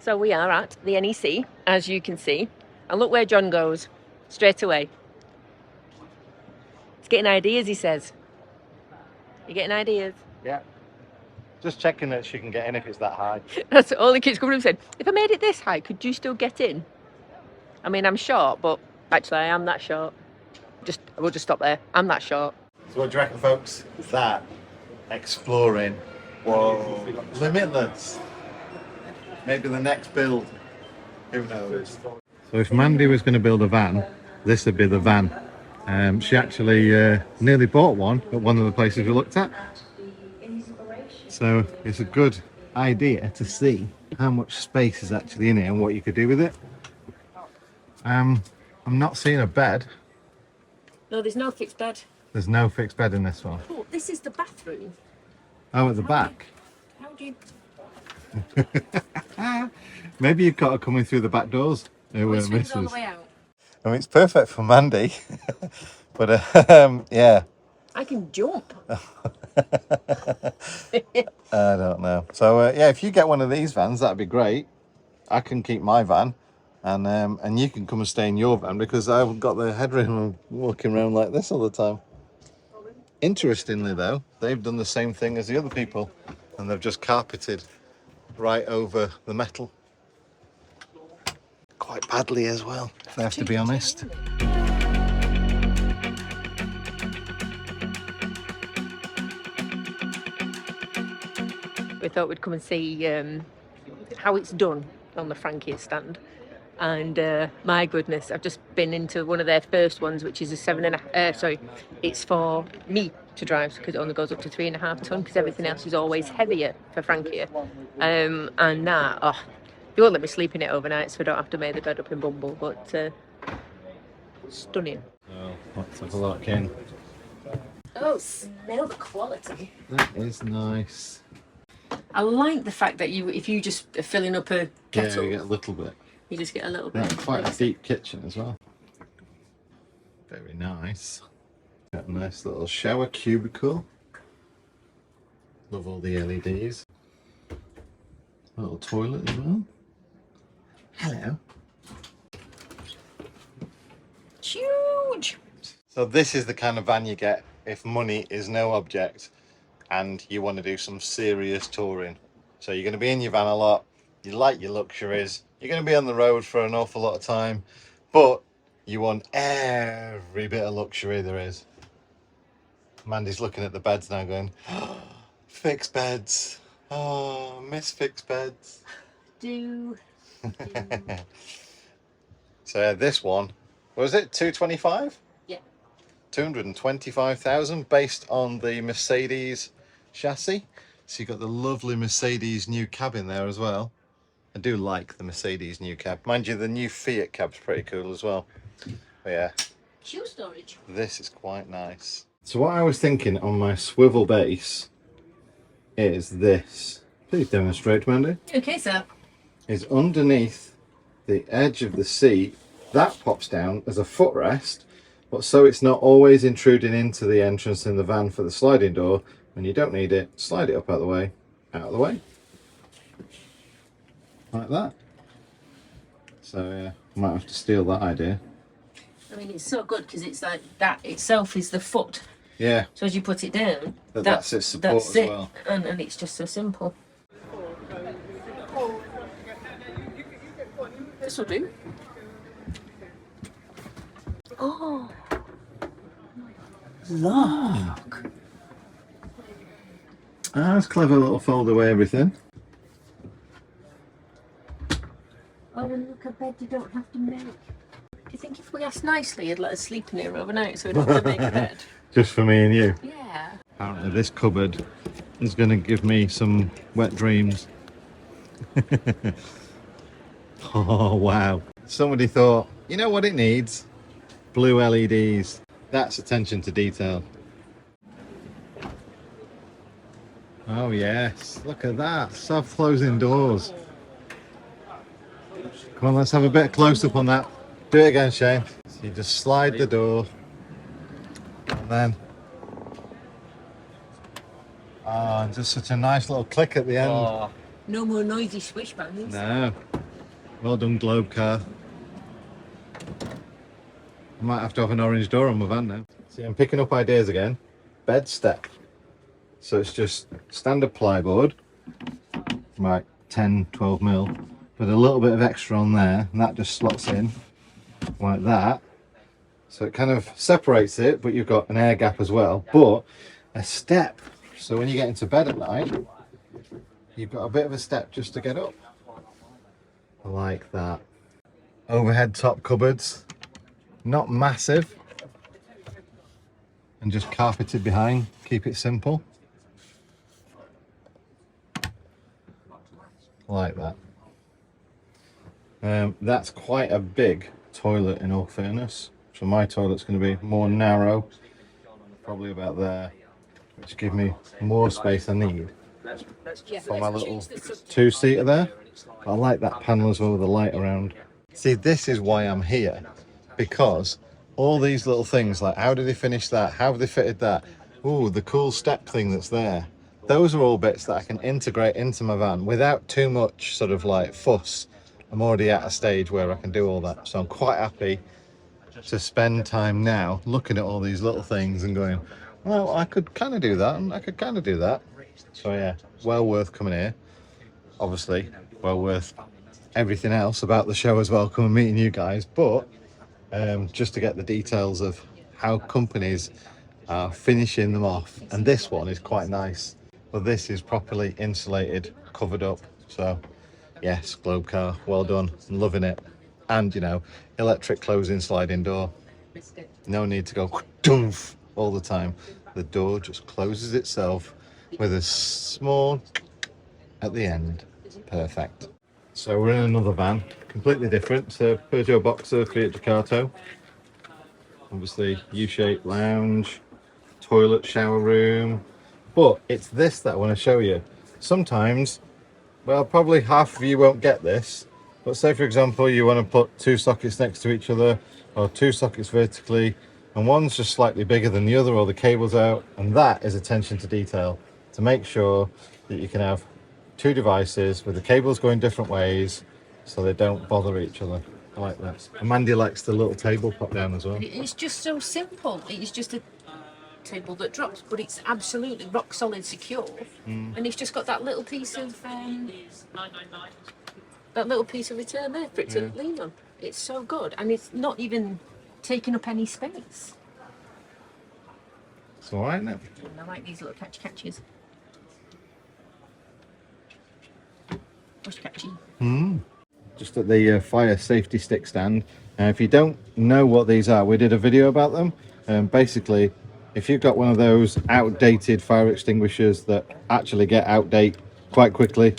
So we are at the NEC, as you can see. And look where John goes, straight away. He's getting ideas, he says. You getting ideas? Yeah. Just checking that she can get in if it's that high. That's all he keeps coming up and saying. If I made it this high, could you still get in? I mean, I'm short, but actually I am that short. We'll just stop there. I'm that short. So what do you reckon, folks? That exploring, whoa, limitless. Maybe the next build, who knows? So if Mandy was going to build a van, this would be the van. She actually nearly bought one at one of the places we looked at. So it's a good idea to see how much space is actually in it and what you could do with it. I'm not seeing a bed. No, there's no fixed bed. There's no fixed bed in this one. Oh, this is the bathroom. Oh, at the back? How do you... Maybe you've got her coming through the back doors. All the way out. I mean, it's perfect for Mandy, but yeah. I can jump. I don't know. So yeah, if you get one of these vans, that'd be great. I can keep my van, and you can come and stay in your van because I've got the headroom and walking around like this all the time. Interestingly, though, they've done the same thing as the other people, and they've just carpeted right over the metal. Quite badly as well, if I have to be honest. We thought we'd come and see how it's done on the Frankie stand. And my goodness, I've just been into one of their first ones, which is a 7.5, it's for me to drive because it only goes up to 3.5 ton because everything else is always heavier for Frankie. And that, they won't let me sleep in it overnight, so I don't have to make the bed up in Bumble, but stunning. So let's have a look in. Oh, smell the quality. That is nice. I like the fact that if you just are filling up a kettle, Yeah, you get a little bit. you just get a little bit. That's quite a deep kitchen as well. Very nice. Got a nice little shower cubicle. Love all the LEDs. A little toilet as well. Hello. It's huge. So this is the kind of van you get if money is no object and you want to do some serious touring. So you're going to be in your van a lot, you like your luxuries, you're going to be on the road for an awful lot of time, but you want every bit of luxury there is. Mandy's looking at the beds now going, oh, fixed beds. Oh, miss fixed beds. Do. So yeah, this one, what was it, 225? Yeah. 225,000 based on the Mercedes chassis. So you've got the lovely Mercedes new cab in there as well. I do like the Mercedes new cab. Mind you, the new Fiat cab's pretty cool as well. But yeah. Shoe storage. This is quite nice. So what I was thinking on my swivel base is this. Please demonstrate, Mandy. Okay, sir. Is underneath the edge of the seat, that pops down as a footrest, but so it's not always intruding into the entrance in the van for the sliding door. When you don't need it, slide it up out of the way, like that. So yeah, might have to steal that idea. I mean, it's so good because it's like that itself is the foot. Yeah. So as you put it down, that's its support that's as it. well. And it's just so simple. This will do. Oh, look. Ah, that's clever little fold away everything. Oh, and look, a bed you don't have to make. Do you think if we asked nicely, you'd let us sleep in here overnight so we don't have to make a bed? Just for me and you? Yeah. Apparently this cupboard is going to give me some wet dreams. Oh, wow. Somebody thought, you know what it needs? Blue LEDs. That's attention to detail. Oh yes, look at that. Soft closing doors. Come on, let's have a bit of close-up on that. Do it again, Shane. So you just slide the door. And then... oh, just such a nice little click at the end. Oh. No more noisy swish bangs. No. Well done, Globe car. I might have to have an orange door on my van now. See, I'm picking up ideas again. Bed step. So it's just standard plyboard, right, 10, 12 mil, with a little bit of extra on there, and that just slots in like that. So it kind of separates it, but you've got an air gap as well, but a step. So when you get into bed at night, you've got a bit of a step just to get up. I like that. Overhead top cupboards, not massive, and just carpeted behind, keep it simple. Like that. That's quite a big toilet in all fairness. So my toilet's going to be more narrow, probably about there, which gives me more space I need for my little two-seater there. I like that panel as well with the light around. See, this is why I'm here, because all these little things, like how did they finish that, how have they fitted that, ooh, the cool step thing that's there, those are all bits that I can integrate into my van without too much sort of like fuss. I'm already at a stage where I can do all that, so I'm quite happy to spend time now looking at all these little things and going, well, I could kind of do that and I could kind of do that. So yeah, well worth coming here. Obviously, well worth everything else about the show as well, coming meeting you guys, but just to get the details of how companies are finishing them off. And this one is quite nice. But this is properly insulated, covered up. So yes, Globe car, well done. I'm loving it. And you know, electric closing sliding door. No need to go doof all the time. The door just closes itself with a small at the end. Perfect. So we're in another van, completely different. It's a Peugeot Boxer Fiat Ducato. Obviously U-shaped lounge, toilet, shower room. But it's this that I want to show you. Sometimes, well, probably half of you won't get this, but say for example you want to put two sockets next to each other, or two sockets vertically, and one's just slightly bigger than the other, or the cable's out, and that is attention to detail, to make sure that you can have two devices with the cables going different ways so they don't bother each other. I like that. And Mandy likes the little table pop down as well. It's just so simple. It's just a table that drops, but it's absolutely rock solid secure, and it's just got that little piece of return there for it to lean on. It's so good, and it's not even taking up any space. It's all right now. And I like these little catches. Push catchy. Just at the fire safety stick stand. If you don't know what these are, we did a video about them. Basically, if you've got one of those outdated fire extinguishers that actually get out date quite quickly,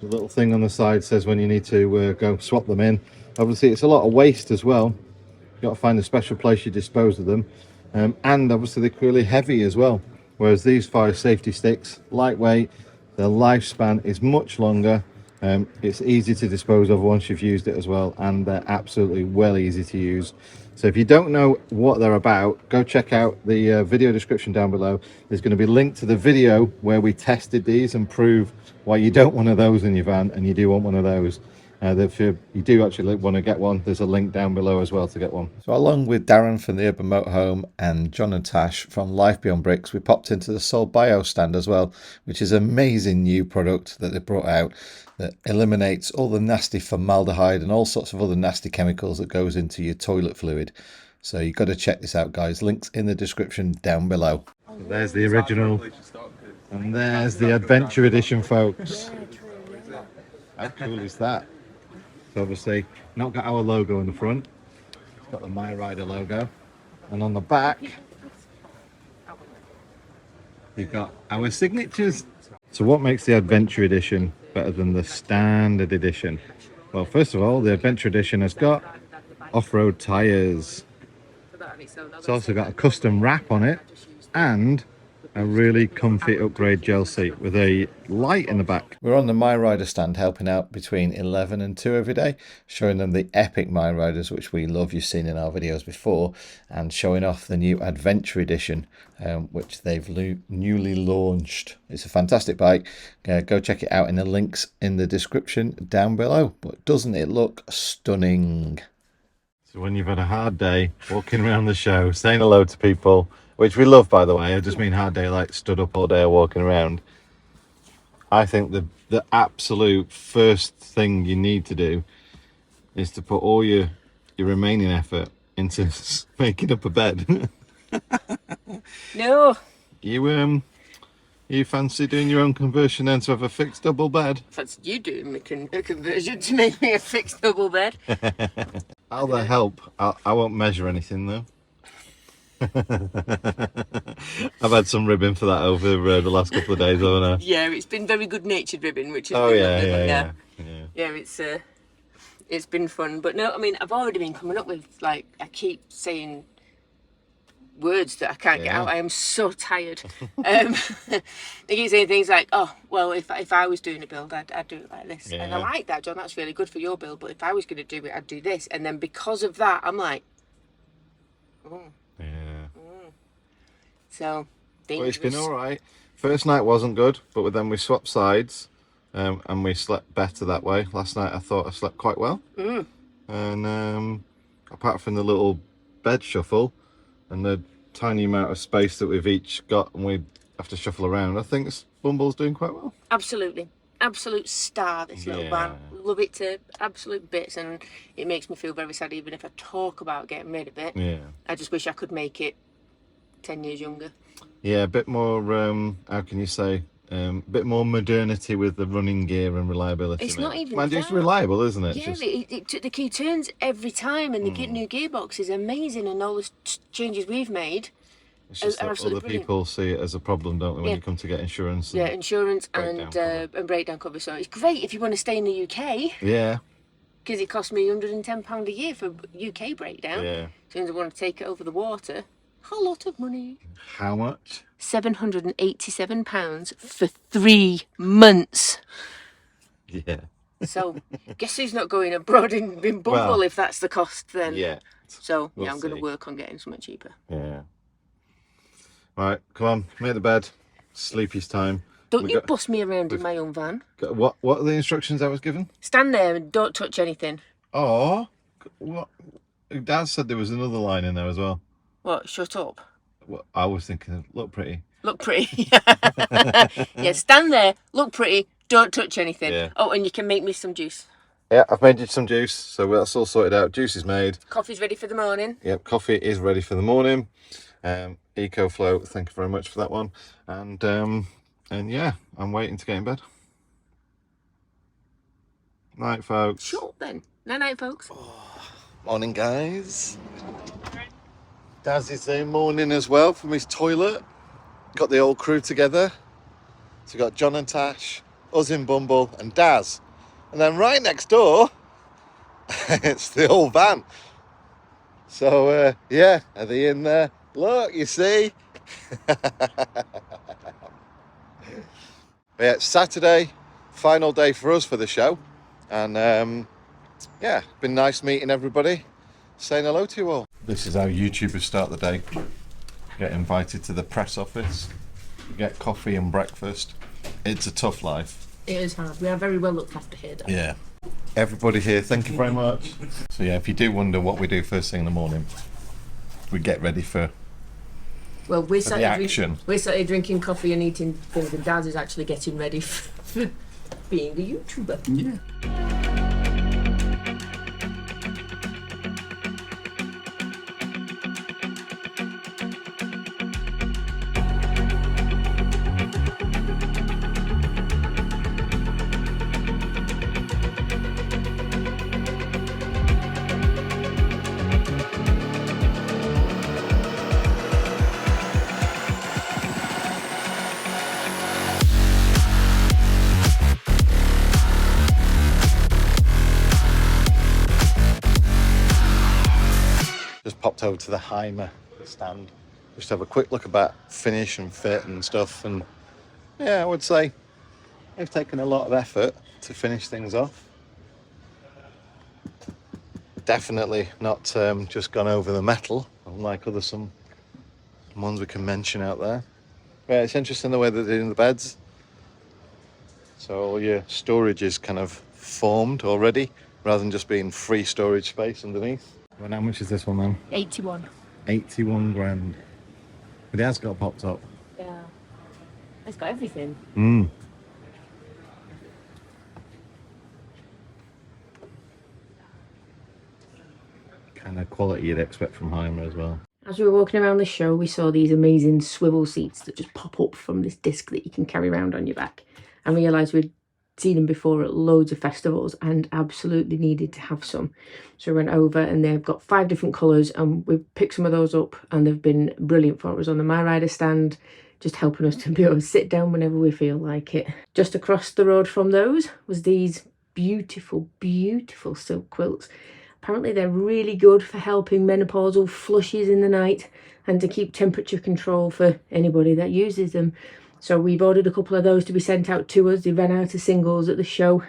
the little thing on the side says when you need to go swap them in. Obviously it's a lot of waste as well. You've got to find a special place you dispose of them, and obviously they're really heavy as well, whereas these fire safety sticks, lightweight, their lifespan is much longer. It's easy to dispose of once you've used it as well, and they're absolutely well easy to use. So if you don't know what they're about, go check out the video description down below. There's going to be a link to the video where we tested these and prove why you don't want one of those in your van and you do want one of those. If you do actually want to get one, there's a link down below as well to get one. So along with Darren from the Urban Motorhome and John and Tash from Life Beyond Bricks, we popped into the Soul Bio stand as well, which is an amazing new product that they brought out that eliminates all the nasty formaldehyde and all sorts of other nasty chemicals that goes into your toilet fluid. So you've got to check this out, guys. Links in the description down below. So there's the original, and there's the Adventure Edition, folks. How cool is that? So obviously not got our logo in the front, it's got the My Rider logo, and on the back you've got our signatures. So what makes the Adventure Edition better than the Standard Edition? Well, first of all, the Adventure Edition has got off-road tyres. It's also got a custom wrap on it, and a really comfy upgrade gel seat with a light in the back. We're on the My Rider stand helping out between 11 and 2 every day, showing them the epic My Riders, which we love, you've seen in our videos before, and showing off the new Adventure Edition, which they've newly launched. It's a fantastic bike. Go check it out in the links in the description down below. But doesn't it look stunning? So when you've had a hard day walking around the show, saying hello to people, which we love, by the way, I just mean hard day like stood up all day or walking around, I think the absolute first thing you need to do is to put all your remaining effort into making up a bed. No. You fancy doing your own conversion then to have a fixed double bed? Fancy you doing a conversion to make me a fixed double bed. I'll help. I won't measure anything though. I've had some ribbon for that over the last couple of days, haven't I? Yeah, it's been very good natured ribbon, which is yeah, it's been fun. But no, I mean, I've already been coming up with, like, I keep saying words that I can't get out. I am so tired. I keep saying things like, oh, well, if I was doing a build, I'd do it like this. And I like that, John, that's really good for your build, but if I was going to do it, I'd do this. And then because of that, I'm like, So, well, it's been all right. First night wasn't good, but then we swapped sides, and we slept better that way. Last night I thought I slept quite well, and apart from the little bed shuffle and the tiny amount of space that we've each got, and we have to shuffle around, I think Bumble's doing quite well. Absolutely, absolute star, this little van. Love it to absolute bits, and it makes me feel very sad even if I talk about getting rid of it. I just wish I could make it 10 years younger. Yeah, a bit more, how can you say, a bit more modernity with the running gear and reliability. It's not even that. It's reliable, isn't it? Yeah, it took the key turns every time, and the new gearbox is amazing, and all the changes we've made. It's just that other people see it as a problem, don't they, when you come to get insurance? Yeah, insurance and breakdown cover. So it's great if you want to stay in the UK. Yeah. Because it costs me £110 a year for UK breakdown. Yeah. So if I want to take it over the water, a lot of money. How much? £787 for 3 months. Yeah. So, guess who's not going abroad in Bumble if that's the cost then? Yeah. So, I'm going to work on getting something cheaper. Yeah. Right, come on, make the bed. Sleepy's time. Don't you bust me around in my own van. What are the instructions I was given? Stand there and don't touch anything. Oh, what? Dad said there was another line in there as well. What? Shut up. Well, I was thinking, look pretty. Look pretty. Yeah, stand there, look pretty, don't touch anything. Yeah. Oh, and you can make me some juice. Yeah, I've made you some juice, so that's all sorted out. Juice is made. Coffee's ready for the morning. Yep, coffee is ready for the morning. EcoFlow, thank you very much for that one. And yeah, I'm waiting to get in bed. Night, folks. Sure then. Night, folks. Morning, guys. Daz is there morning as well from his toilet. Got the old crew together. So we've got John and Tash, us in Bumble, and Daz. And then right next door, it's the old van. So, yeah, are they in there? Look, you see. Yeah, it's Saturday, final day for us for the show. And, yeah, been nice meeting everybody, saying hello to you all. This is how YouTubers start the day. Get invited to the press office, get coffee and breakfast. It's a tough life. It is hard. We are very well looked after here, though. Yeah. Everybody here, thank you very much. So yeah, if you do wonder what we do first thing in the morning, we get ready for we're started drinking coffee and eating things, and Dad is actually getting ready for being a YouTuber. Yeah. Just popped over to the Heimer stand. just have a quick look about finish and fit and stuff. And yeah, I would say they've taken a lot of effort to finish things off. Definitely not just gone over the metal, unlike other some ones we can mention out there. Yeah, it's interesting the way that they're doing the beds. So all your storage is kind of formed already, rather than just being free storage space underneath. Well, how much is this one then? 81. 81 grand. But it has got a pop top. Yeah. It's got everything. Kind of quality you'd expect from Heimer as well. As we were walking around the show, we saw these amazing swivel seats that just pop up from this disc that you can carry around on your back. And realised we'd seen them before at loads of festivals and absolutely needed to have some. So we went over and they've got 5 different colours and we've picked some of those up and they've been brilliant for us on the My Rider stand, just helping us to be able to sit down whenever we feel like it. Just across the road from those was these beautiful, beautiful silk quilts. Apparently they're really good for helping menopausal flushes in the night and to keep temperature control for anybody that uses them. So we've ordered a couple of those to be sent out to us. They ran out of singles at the show,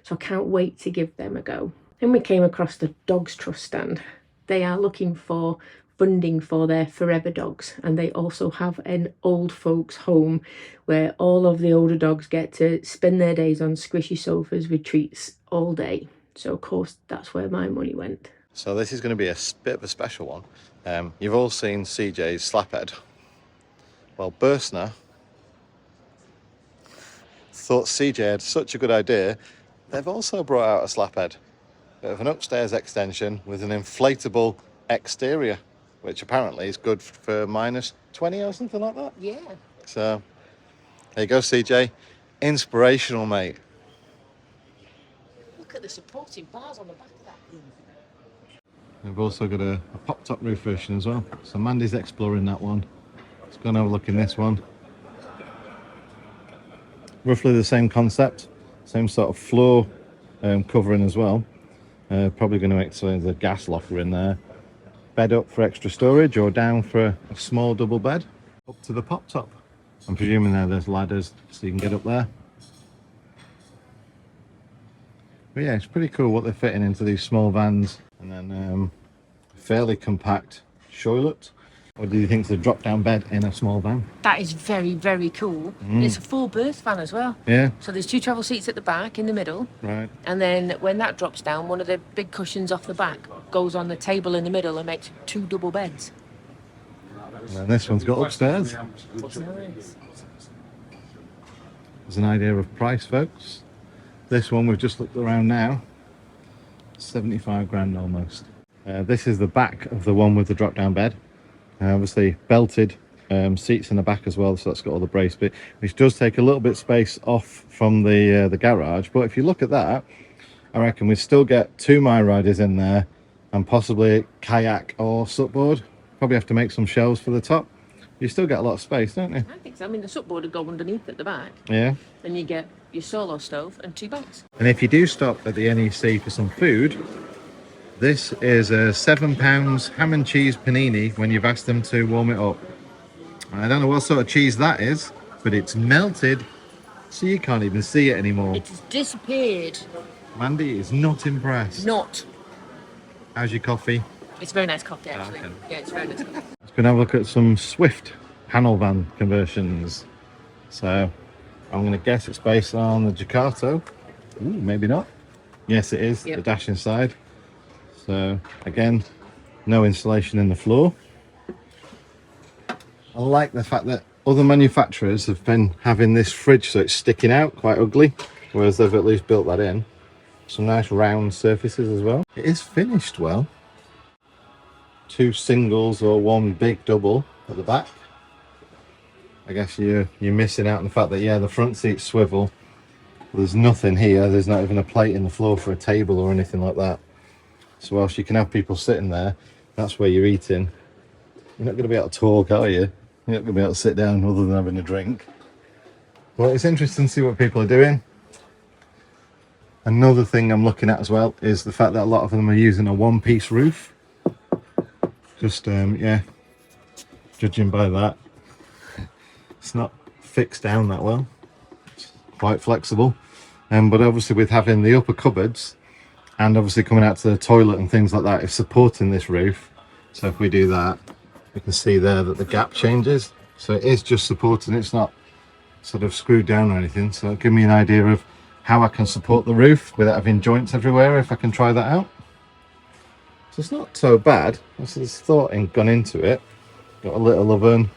so I can't wait to give them a go. Then we came across the Dogs Trust stand. They are looking for funding for their forever dogs, and they also have an old folks home where all of the older dogs get to spend their days on squishy sofas with treats all day. So of course that's where my money went. So this is going to be a bit of a special one. You've all seen CJ's slaphead. Well, Bursner thought CJ had such a good idea, they've also brought out a slaphead. Bit of an upstairs extension with an inflatable exterior, which apparently is good for -20 or something like that. Yeah. So there you go, CJ. Inspirational, mate. Look at the supporting bars on the back of that thing. We've also got a pop-top roof version as well. So Mandy's exploring that one. Let's go and have a look in this one. Roughly the same concept, same sort of floor covering as well. Probably going to make so there's a gas locker in there. Bed up for extra storage or down for a small double bed. Up to the pop-top. I'm presuming there's ladders so you can get up there. But yeah, it's pretty cool what they're fitting into these small vans. And then fairly compact toilet. What do you think is a drop-down bed in a small van? That is very, very cool. It's a 4-berth van as well. Yeah. So there's 2 travel seats at the back, in the middle. Right. And then when that drops down, one of the big cushions off the back goes on the table in the middle and makes 2 double beds. And then this one's got upstairs. Nice. There's an idea of price, folks. This one we've just looked around now, 75 grand almost. This is the back of the one with the drop-down bed. Obviously belted seats in the back as well, so that's got all the brace bit, which does take a little bit space off from the garage. But if you look at that, I reckon we still get 2 My Riders in there and possibly kayak or supboard. Probably have to make some shelves for the top. You still get a lot of space, don't you? I think so. I mean, the supboard would go underneath at the back. Yeah. Then you get your solo stove and 2 bags. And if you do stop at the NEC for some food, this is a £7 ham and cheese panini when you've asked them to warm it up. I don't know what sort of cheese that is, but it's melted, so you can't even see it anymore. It's disappeared. Mandy is not impressed. Not. How's your coffee? It's a very nice coffee, actually. Okay. Yeah, it's very nice coffee. Let's go and have a look at some Swift panel van conversions. So I'm going to guess it's based on the Jakarta. Ooh, maybe not. Yes, it is. Yep. The dash inside. So again, no insulation in the floor. I like the fact that other manufacturers have been having this fridge so it's sticking out quite ugly, whereas they've at least built that in. Some nice round surfaces as well. It is finished well. 2 singles or 1 big double at the back. I guess you're missing out on the fact that, yeah, the front seats swivel. There's nothing here. There's not even a plate in the floor for a table or anything like that. So whilst you can have people sitting there, that's where you're eating. You're not going to be able to talk, are you? You're not going to be able to sit down other than having a drink. Well, it's interesting to see what people are doing. Another thing I'm looking at as well is the fact that a lot of them are using a 1-piece roof. Just, yeah, judging by that. It's not fixed down that well. It's quite flexible. But obviously with having the upper cupboards and obviously coming out to the toilet and things like that, it's supporting this roof. So if we do that, we can see there that the gap changes. So it is just supporting, it's not sort of screwed down or anything. So it'll give me an idea of how I can support the roof without having joints everywhere, if I can try that out. So it's not so bad. There's thought gone into it. Got a little oven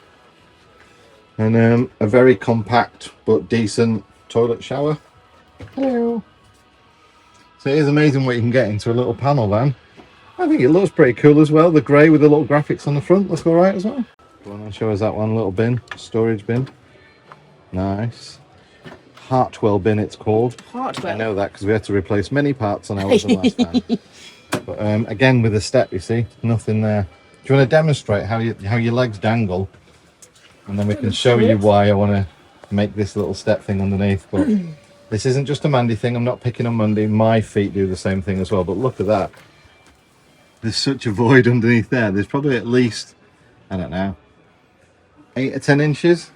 and a very compact but decent toilet shower. Hello. So it is amazing what you can get into a little panel van. I think it looks pretty cool as well. The grey with the little graphics on the front looks alright as well. Go on and show us that one little bin, storage bin. Nice. Hartwell bin it's called. Hartwell. I know that because we had to replace many parts on ours the last time. But again with the step, you see, nothing there. Do you want to demonstrate how your legs dangle? And then we can show you why I want to make this little step thing underneath. But this isn't just a Mandy thing. I'm not picking on Mandy. My feet do the same thing as well. But look at that. There's such a void underneath there. There's probably at least, I don't know, 8 or 10 inches.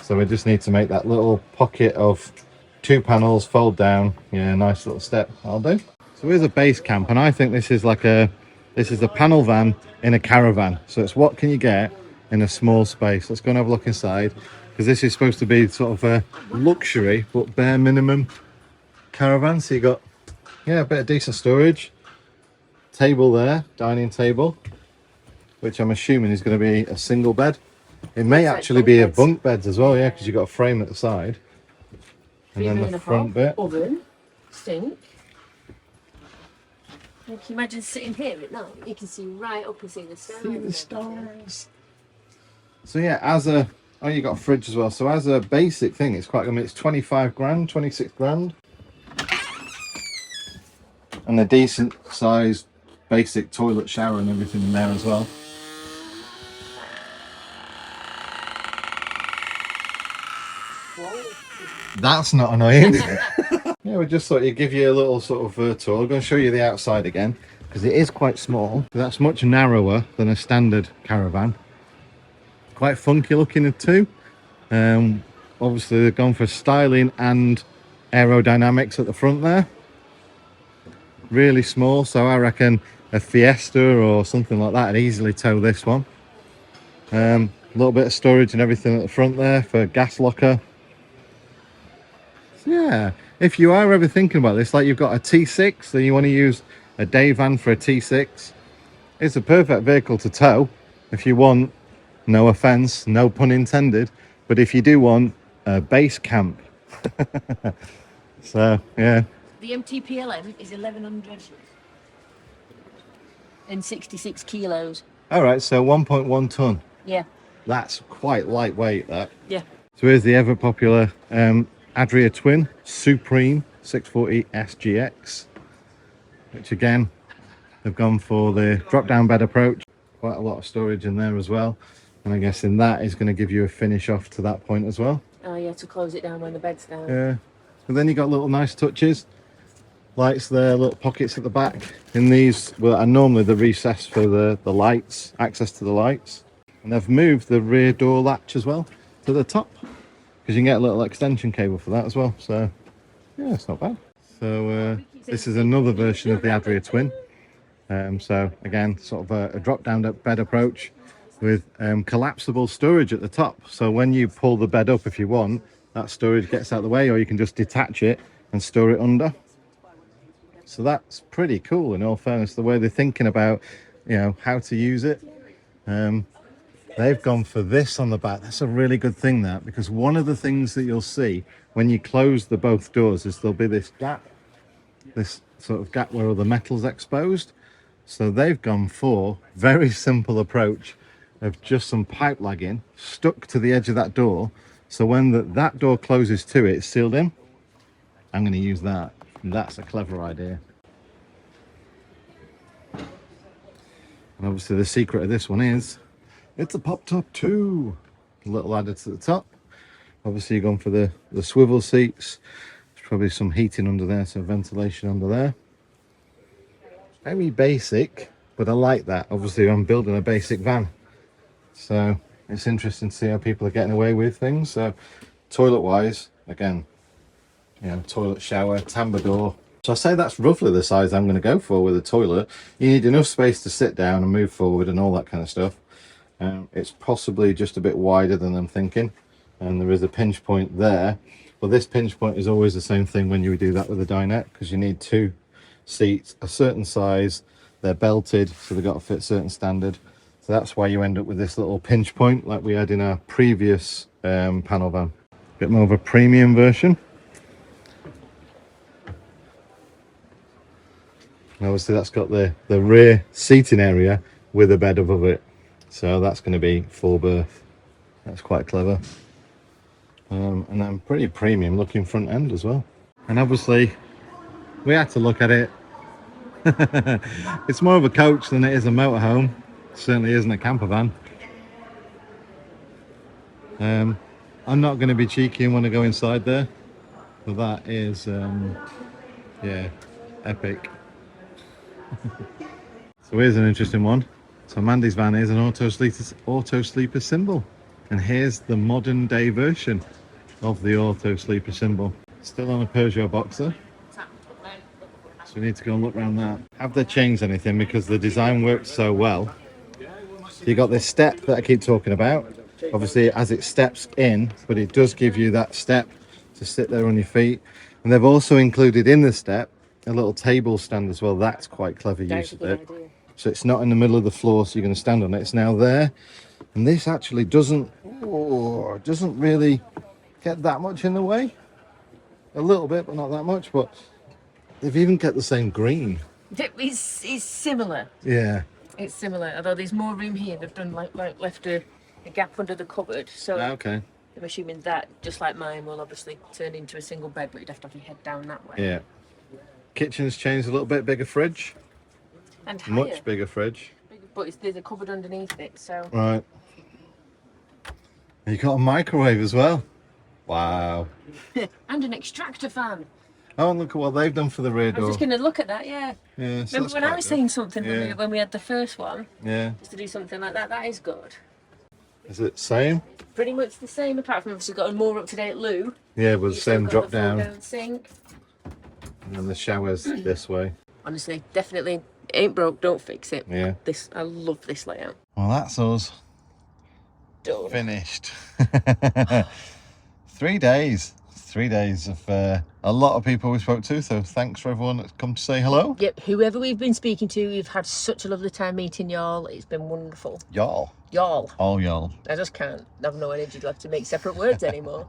So we just need to make that little pocket of 2 panels, fold down. Yeah, nice little step. I'll do. So here's a base camp, and I think this is a panel van in a caravan. So it's what can you get in a small space. Let's go and have a look inside, because this is supposed to be sort of a luxury but bare minimum caravan. So you got, yeah, a bit of decent storage. Table there, dining table, which I'm assuming is going to be a single bed. It may actually be a bunk beds as well, yeah, because you've got a frame at the side. And then the front bit. Oven, sink. Can you imagine sitting here at night? You can see right up and see the stars. See the stars. So yeah, oh, you got a fridge as well. So as a basic thing, it's quite, I mean, it's 25 grand, 26 grand. And a decent sized basic toilet, shower and everything in there as well. That's not annoying. Yeah, we just thought you'd give you a little sort of tour. I'm going to show you the outside again, because it is quite small. That's much narrower than a standard caravan. Quite funky looking too. Obviously they've gone for styling and aerodynamics at the front there. Really small, so I reckon a Fiesta or something like that would easily tow this one. A little bit of storage and everything at the front there for a gas locker. So yeah, if you are ever thinking about this, like you've got a T6 and you want to use a day van for a T6, it's a perfect vehicle to tow if you want, no offense, no pun intended, but if you do want a base camp. So yeah. The MTPLM is 1166 kilos. All right, so 1.1 ton. Yeah. That's quite lightweight, that. Yeah. So here's the ever popular Adria Twin Supreme 640 SGX, which again, they've gone for the drop-down bed approach. Quite a lot of storage in there as well. And I guess in that is going to give you a finish off to that point as well. Oh yeah, to close it down when the bed's down. Yeah. But then you got little nice touches. Lights there, little pockets at the back. In these, well, are normally the recess for the lights, access to the lights. And they've moved the rear door latch as well to the top, because you can get a little extension cable for that as well. So yeah, it's not bad. So this is another version of the Adria Twin. So again, sort of a drop down bed approach with collapsible storage at the top. So when you pull the bed up, if you want, that storage gets out of the way, or you can just detach it and store it under. So that's pretty cool, in all fairness, the way they're thinking about, you know, how to use it. They've gone for this on the back. That's a really good thing, that, because one of the things that you'll see when you close the both doors is there'll be this gap, this sort of gap where all the metal's exposed. So they've gone for very simple approach of just some pipe lagging stuck to the edge of that door. So when that door closes to it, it's sealed in. I'm going to use that. That's a clever idea. And obviously the secret of this one is it's a pop top too. A little ladder to the top. Obviously you're going for the swivel seats. There's probably some heating under there, so ventilation under there. Very basic, but I like that. Obviously I'm building a basic van. So it's interesting to see how people are getting away with things. So toilet wise, again, you know, toilet, shower, tambour door. So I say that's roughly the size I'm going to go for with a toilet. You need enough space to sit down and move forward and all that kind of stuff. It's possibly just a bit wider than I'm thinking, and there is a pinch point there. But this pinch point is always the same thing when you do that with a dinette, because you need 2 seats a certain size. They're belted, so they've got to fit a certain standard. So that's why you end up with this little pinch point like we had in our previous panel van. A bit more of a premium version. And obviously that's got the rear seating area with a bed above it. So that's going to be full berth. That's quite clever. And then pretty premium looking front end as well. And obviously we had to look at it. It's more of a coach than it is a motorhome. It certainly isn't a camper van. I'm not going to be cheeky and want to go inside there, but that is yeah, epic. So here's an interesting one. So Mandy's van is an auto sleeper symbol, and here's the modern day version of the auto sleeper symbol. Still on a Peugeot Boxer. So we need to go and look around that. Have they changed anything? Because the design works so well. You got this step that I keep talking about. Obviously as it steps in, but it does give you that step to sit there on your feet. And they've also included in the step a little table stand as well. That's quite clever use of it. So it's not in the middle of the floor, so you're going to stand on it. It's now there. And this actually doesn't really get that much in the way. A little bit, but not that much. But they've even kept the same green. It's similar. Yeah. It's similar, although there's more room here. They've done like left a gap under the cupboard. So Okay. I'm assuming that, just like mine, will obviously turn into a single bed, but you'd have to have your head down that way. Yeah. Kitchen's changed a little bit, bigger fridge. And higher. Much bigger fridge. But there's a cupboard underneath it, so. Right. You got a microwave as well. Wow. And an extractor fan. Oh, and look at what they've done for the rear I door. was just going to look at that, yeah. Yeah. So Remember when I was saying something when we had the first one? Yeah. Just to do something like that, that is good. Is it same? Pretty much the same, apart from obviously got a more up-to-date loo. Yeah, with the You've still same got drop the down. fold-down sink. And then the shower's this way. Honestly, definitely ain't broke, don't fix it. Yeah. I love this layout. Well, that's us. Done. Finished. 3 days. 3 days of a lot of people we spoke to. So thanks for everyone that's come to say hello. Yep, whoever we've been speaking to, we've had such a lovely time meeting y'all. It's been wonderful. Y'all. Y'all. All y'all. I just can't have no energy left to make separate words anymore.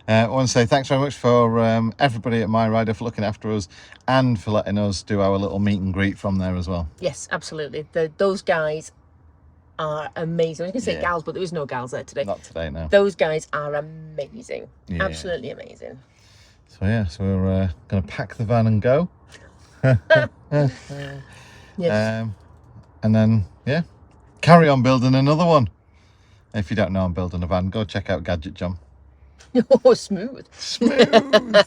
I want to say thanks very much for everybody at My Rider for looking after us and for letting us do our little meet and greet from there as well. Yes, absolutely. Those guys are amazing. I was going to say gals, but there was no gals there today. Not today, no. Those guys are amazing. Yeah. Absolutely amazing. So yeah, so we're going to pack the van and go. Yes. And then, yeah, carry on building another one. If you don't know I'm building a van, go check out Gadget John. Oh, smooth. Smooth.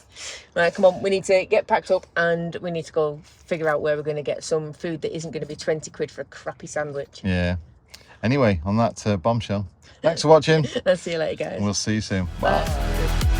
Right, come on. We need to get packed up and we need to go figure out where we're going to get some food that isn't going to be 20 quid for a crappy sandwich. Yeah. Anyway, on that bombshell, thanks for watching. I'll see you later, guys. We'll see you soon. Bye. Bye.